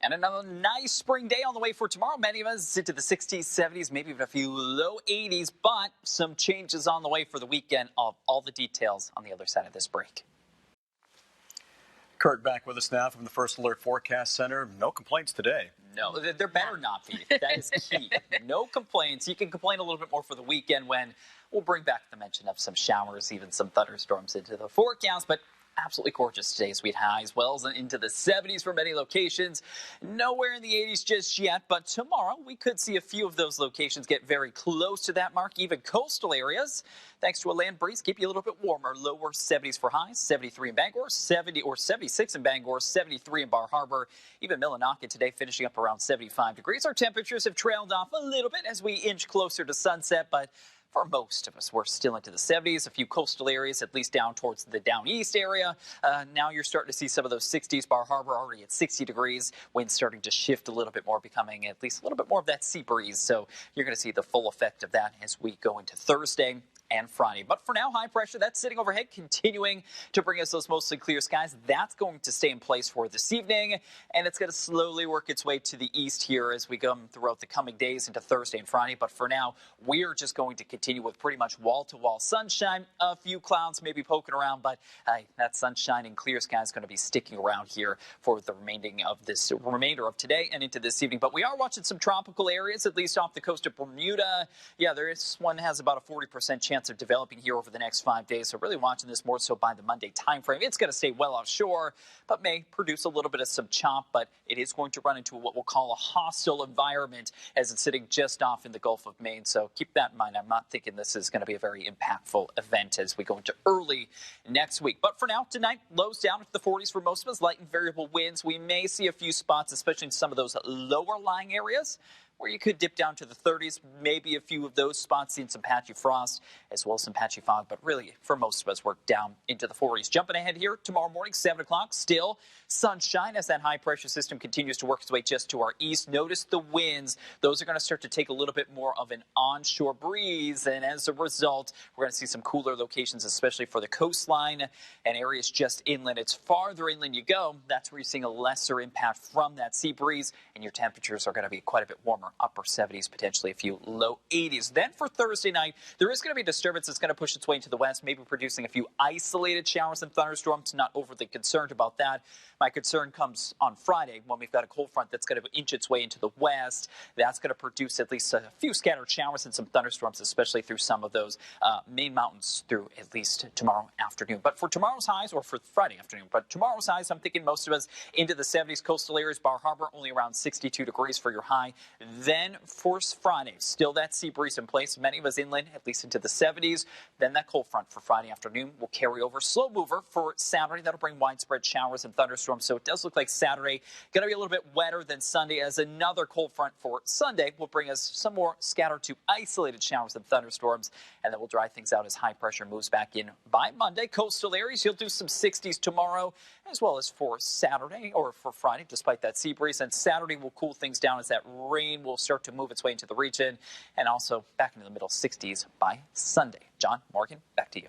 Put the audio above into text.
And another nice spring day on the way for tomorrow. Many of us into the 60s, 70s, maybe even a few low 80s, but some changes on the way for the weekend. All the details on the other side of this break. Kurt back with us now from the First Alert Forecast Center. No complaints today. No, there better not be. That is key. No complaints. You can complain a little bit more for the weekend when we'll bring back the mention of some showers, even some thunderstorms into the forecast, but absolutely gorgeous today. Sweet highs, wells into the 70s for many locations. Nowhere in the 80s just yet, but tomorrow we could see a few of those locations get very close to that mark. Even coastal areas, thanks to a land breeze, keep you a little bit warmer. Lower 70s for highs, 73 in Bangor, 76 in Bangor, 73 in Bar Harbor. Even Millinocket today finishing up around 75 degrees. Our temperatures have trailed off a little bit as we inch closer to sunset, but for most of us, we're still into the 70s. A few coastal areas, at least down towards the down east area. Now you're starting to see some of those 60s. Bar Harbor already at 60 degrees. Winds starting to shift a little bit more, becoming at least a little bit more of that sea breeze. So you're going to see the full effect of that as we go into Thursday and Friday. But for now, high pressure, that's sitting overhead, continuing to bring us those mostly clear skies. That's going to stay in place for this evening, and it's going to slowly work its way to the east here as we go throughout the coming days into Thursday and Friday. But for now, we're just going to continue with pretty much wall-to-wall sunshine. A few clouds maybe poking around, but that sunshine and clear sky is going to be sticking around here for the remainder of today and into this evening. But we are watching some tropical areas, at least off the coast of Bermuda. Yeah, this one has about a 40% chance of developing here over the next 5 days. So really watching this more so by the Monday time frame. It's going to stay well offshore, but may produce a little bit of some chop, but it is going to run into what we'll call a hostile environment as it's sitting just off in the Gulf of Maine. So keep that in mind. I'm not thinking this is going to be a very impactful event as we go into early next week. But for now, tonight, lows down into the 40s for most of us, light and variable winds. We may see a few spots, especially in some of those lower lying areas, where you could dip down to the 30s, maybe a few of those spots seeing some patchy frost as well as some patchy fog. But really, for most of us, we're down into the 40s. Jumping ahead here tomorrow morning, 7 o'clock, still sunshine as that high-pressure system continues to work its way just to our east. Notice the winds. Those are going to start to take a little bit more of an onshore breeze, and as a result, we're going to see some cooler locations, especially for the coastline and areas just inland. It's farther inland you go, that's where you're seeing a lesser impact from that sea breeze, and your temperatures are going to be quite a bit warmer. Upper 70s, potentially a few low 80s. Then for Thursday night, there is going to be a disturbance that's going to push its way into the west, maybe producing a few isolated showers and thunderstorms. Not overly concerned about that. My concern comes on Friday when we've got a cold front that's going to inch its way into the west. That's going to produce at least a few scattered showers and some thunderstorms, especially through some of those main mountains through at least tomorrow afternoon. But for tomorrow's highs, or for Friday afternoon, but tomorrow's highs, I'm thinking most of us into the 70s. Coastal areas, Bar Harbor, only around 62 degrees for your high. Then for Friday, still that sea breeze in place. Many of us inland, at least into the 70s. Then that cold front for Friday afternoon will carry over. Slow mover for Saturday. That'll bring widespread showers and thunderstorms. So it does look like Saturday going to be a little bit wetter than Sunday, as another cold front for Sunday will bring us some more scattered to isolated showers and thunderstorms, and then we'll dry things out as high pressure moves back in by Monday. Coastal areas, you'll do some 60s tomorrow, as well as for Saturday or for Friday, despite that sea breeze. And Saturday will cool things down as that rain will start to move its way into the region, and also back into the middle 60s by Sunday. John, Morgan, back to you.